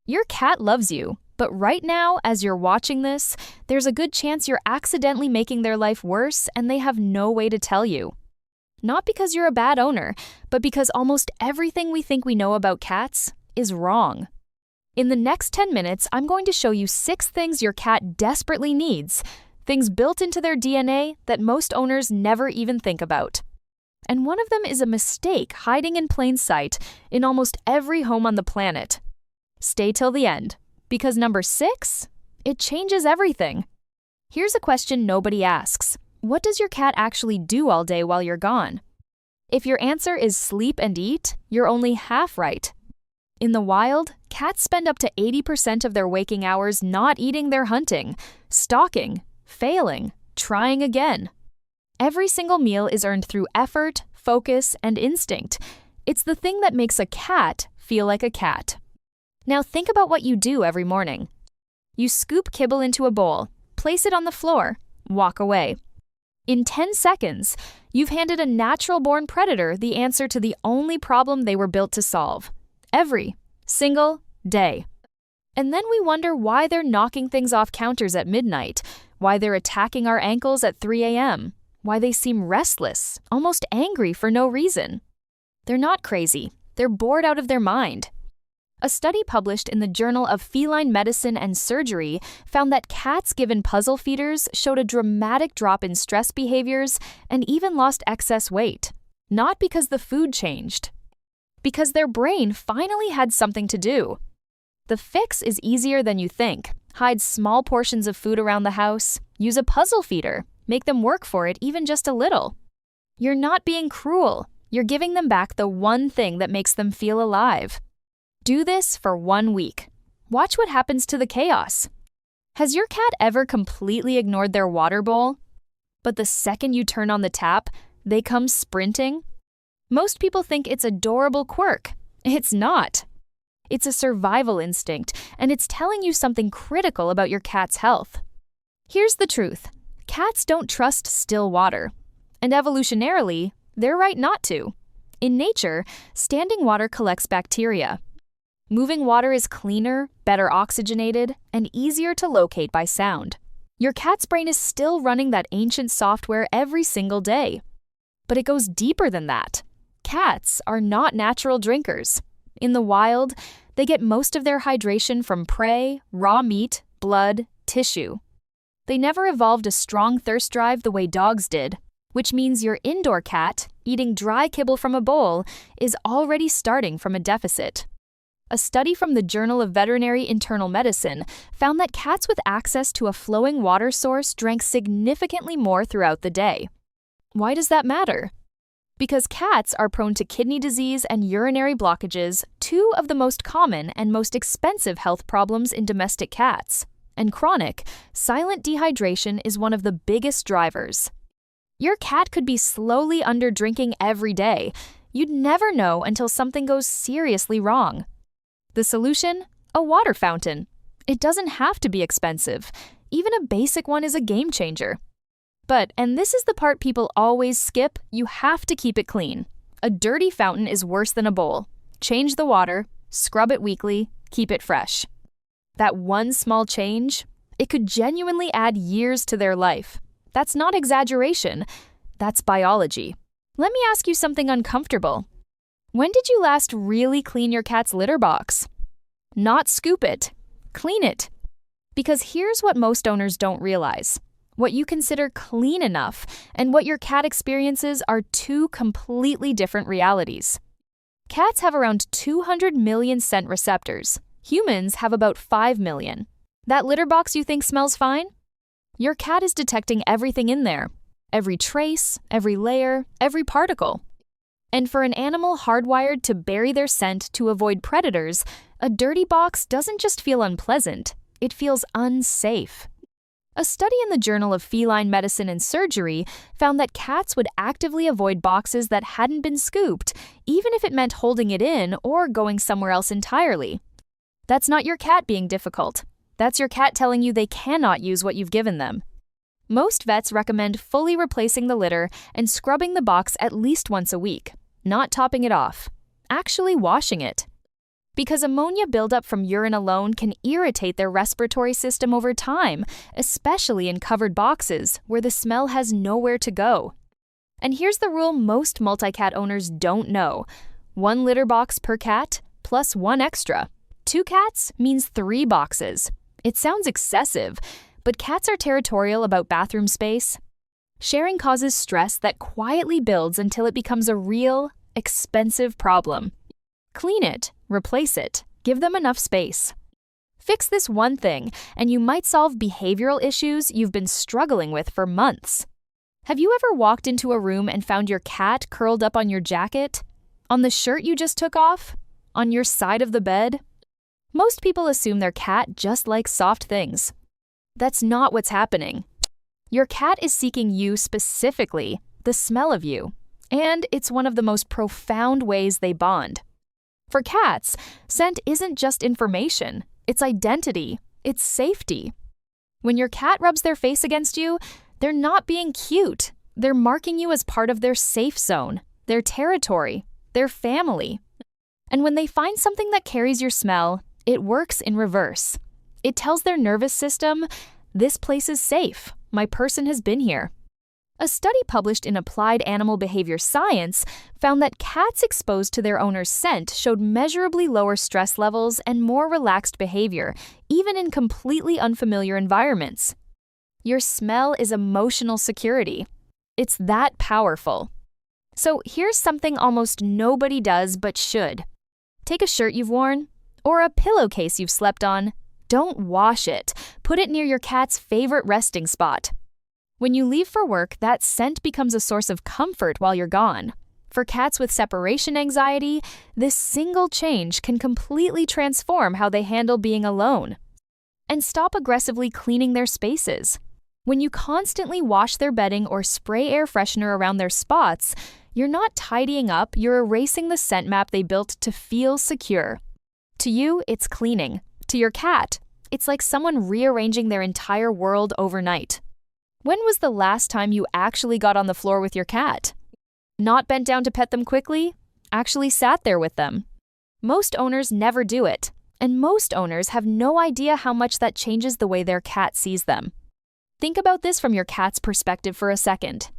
Your cat loves you, but right now, as you're watching this, there's a good chance you're accidentally making their life worse and they have no way to tell you. Not because you're a bad owner, but because almost everything we think we know about cats is wrong. In the next 10 minutes, I'm going to show you 6 things your cat desperately needs, things built into their DNA that most owners never even think about. And one of them is a mistake hiding in plain sight in almost every home on the planet. Stay till the end, because number 6, it changes everything. Here's a question nobody asks. What does your cat actually do all day while you're gone? If your answer is sleep and eat, you're only half right. In the wild, cats spend up to 80% of their waking hours not eating, they're hunting, stalking, failing, trying again. Every single meal is earned through effort, focus, and instinct. It's the thing that makes a cat feel like a cat. Now think about what you do every morning. You scoop kibble into a bowl, place it on the floor, walk away. In 10 seconds, you've handed a natural-born predator the answer to the only problem they were built to solve. Every single day. And then we wonder why they're knocking things off counters at midnight, why they're attacking our ankles at 3 a.m., why they seem restless, almost angry for no reason. They're not crazy. They're bored out of their mind. A study published in the Journal of Feline Medicine and Surgery found that cats given puzzle feeders showed a dramatic drop in stress behaviors and even lost excess weight. Not because the food changed, because their brain finally had something to do. The fix is easier than you think. Hide small portions of food around the house, use a puzzle feeder, make them work for it even just a little. You're not being cruel. You're giving them back the one thing that makes them feel alive. Do this for 1 week. Watch what happens to the chaos. Has your cat ever completely ignored their water bowl? But the second you turn on the tap, they come sprinting? Most people think it's an adorable quirk. It's not. It's a survival instinct, and it's telling you something critical about your cat's health. Here's the truth. Cats don't trust still water. And evolutionarily, they're right not to. In nature, standing water collects bacteria. Moving water is cleaner, better oxygenated, and easier to locate by sound. Your cat's brain is still running that ancient software every single day. But it goes deeper than that. Cats are not natural drinkers. In the wild, they get most of their hydration from prey, raw meat, blood, tissue. They never evolved a strong thirst drive the way dogs did, which means your indoor cat, eating dry kibble from a bowl, is already starting from a deficit. A study from the Journal of Veterinary Internal Medicine found that cats with access to a flowing water source drank significantly more throughout the day. Why does that matter? Because cats are prone to kidney disease and urinary blockages, 2 of the most common and most expensive health problems in domestic cats. And chronic, silent dehydration is one of the biggest drivers. Your cat could be slowly under-drinking every day. You'd never know until something goes seriously wrong. The solution? A water fountain. It doesn't have to be expensive. Even a basic one is a game changer. But, and this is the part people always skip, you have to keep it clean. A dirty fountain is worse than a bowl. Change the water, scrub it weekly, keep it fresh. That one small change, it could genuinely add years to their life. That's not exaggeration, that's biology. Let me ask you something uncomfortable. When did you last really clean your cat's litter box? Not scoop it, clean it. Because here's what most owners don't realize. What you consider clean enough and what your cat experiences are 2 completely different realities. Cats have around 200 million scent receptors. Humans have about 5 million. That litter box you think smells fine? Your cat is detecting everything in there. Every trace, every layer, every particle. And for an animal hardwired to bury their scent to avoid predators, a dirty box doesn't just feel unpleasant, it feels unsafe. A study in the Journal of Feline Medicine and Surgery found that cats would actively avoid boxes that hadn't been scooped, even if it meant holding it in or going somewhere else entirely. That's not your cat being difficult. That's your cat telling you they cannot use what you've given them. Most vets recommend fully replacing the litter and scrubbing the box at least once a week, not topping it off, actually washing it. Because ammonia buildup from urine alone can irritate their respiratory system over time, especially in covered boxes where the smell has nowhere to go. And here's the rule most multi-cat owners don't know. 1 litter box per cat plus 1 extra. 2 cats means 3 boxes. It sounds excessive, but cats are territorial about bathroom space. Sharing causes stress that quietly builds until it becomes a real, expensive problem. Clean it, replace it, give them enough space. Fix this one thing, and you might solve behavioral issues you've been struggling with for months. Have you ever walked into a room and found your cat curled up on your jacket? On the shirt you just took off? On your side of the bed? Most people assume their cat just likes soft things. That's not what's happening. Your cat is seeking you specifically, the smell of you, and it's one of the most profound ways they bond. For cats, scent isn't just information, it's identity, it's safety. When your cat rubs their face against you, they're not being cute. They're marking you as part of their safe zone, their territory, their family. And when they find something that carries your smell, it works in reverse. It tells their nervous system, this place is safe, my person has been here. A study published in Applied Animal Behavior Science found that cats exposed to their owner's scent showed measurably lower stress levels and more relaxed behavior, even in completely unfamiliar environments. Your smell is emotional security. It's that powerful. So here's something almost nobody does but should. Take a shirt you've worn, or a pillowcase you've slept on. Don't wash it. Put it near your cat's favorite resting spot. When you leave for work, that scent becomes a source of comfort while you're gone. For cats with separation anxiety, this single change can completely transform how they handle being alone. And stop aggressively cleaning their spaces. When you constantly wash their bedding or spray air freshener around their spots, you're not tidying up, you're erasing the scent map they built to feel secure. To you, it's cleaning. To your cat, it's like someone rearranging their entire world overnight. When was the last time you actually got on the floor with your cat? Not bent down to pet them quickly? Actually sat there with them. Most owners never do it, and most owners have no idea how much that changes the way their cat sees them. Think about this from your cat's perspective for a second.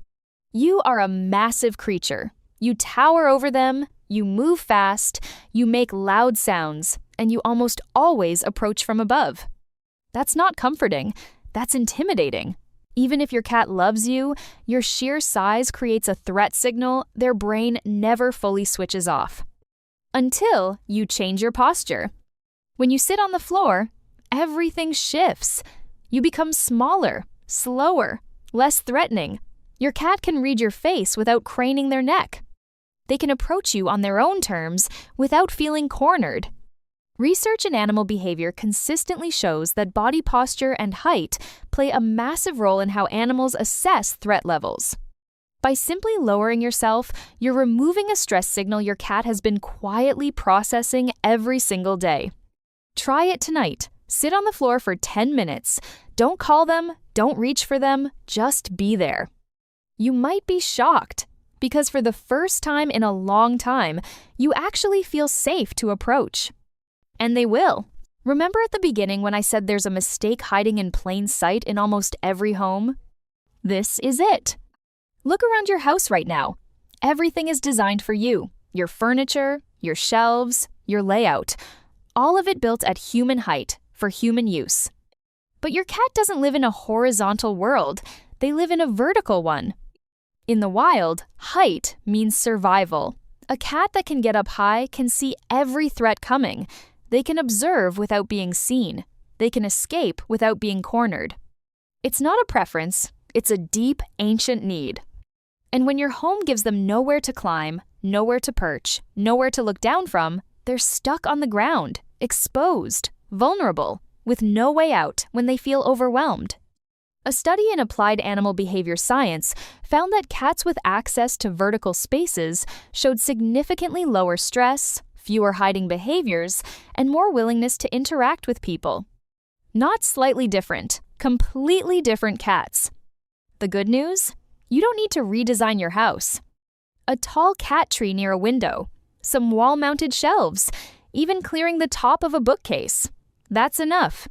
You are a massive creature. You tower over them, you move fast, you make loud sounds, and you almost always approach from above. That's not comforting, that's intimidating. Even if your cat loves you, your sheer size creates a threat signal their brain never fully switches off. Until you change your posture. When you sit on the floor, everything shifts. You become smaller, slower, less threatening. Your cat can read your face without craning their neck. They can approach you on their own terms without feeling cornered. Research in animal behavior consistently shows that body posture and height play a massive role in how animals assess threat levels. By simply lowering yourself, you're removing a stress signal your cat has been quietly processing every single day. Try it tonight. Sit on the floor for 10 minutes. Don't call them, don't reach for them, just be there. You might be shocked, because for the first time in a long time, you actually feel safe to approach. And they will. Remember at the beginning when I said there's a mistake hiding in plain sight in almost every home? This is it. Look around your house right now. Everything is designed for you. Your furniture, your shelves, your layout. All of it built at human height for human use. But your cat doesn't live in a horizontal world. They live in a vertical one. In the wild, height means survival. A cat that can get up high can see every threat coming. They can observe without being seen. They can escape without being cornered. It's not a preference, it's a deep, ancient need. And when your home gives them nowhere to climb, nowhere to perch, nowhere to look down from, they're stuck on the ground, exposed, vulnerable, with no way out when they feel overwhelmed. A study in Applied Animal Behavior Science found that cats with access to vertical spaces showed significantly lower stress, fewer hiding behaviors, and more willingness to interact with people. Not slightly different, completely different cats. The good news? You don't need to redesign your house. A tall cat tree near a window, some wall-mounted shelves, even clearing the top of a bookcase. That's enough.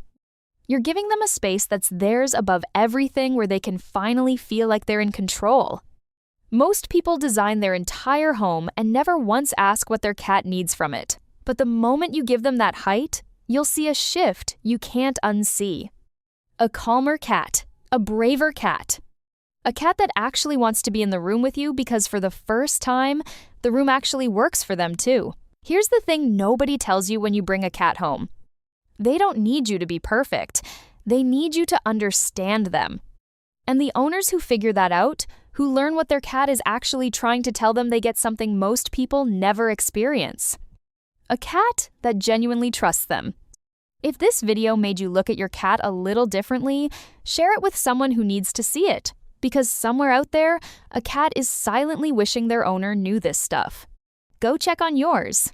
You're giving them a space that's theirs above everything, where they can finally feel like they're in control. Most people design their entire home and never once ask what their cat needs from it. But the moment you give them that height, you'll see a shift you can't unsee. A calmer cat, a braver cat. A cat that actually wants to be in the room with you because for the first time, the room actually works for them too. Here's the thing nobody tells you when you bring a cat home. They don't need you to be perfect. They need you to understand them. And the owners who figure that out, who learn what their cat is actually trying to tell them, they get something most people never experience. A cat that genuinely trusts them. If this video made you look at your cat a little differently, share it with someone who needs to see it. Because somewhere out there, a cat is silently wishing their owner knew this stuff. Go check on yours.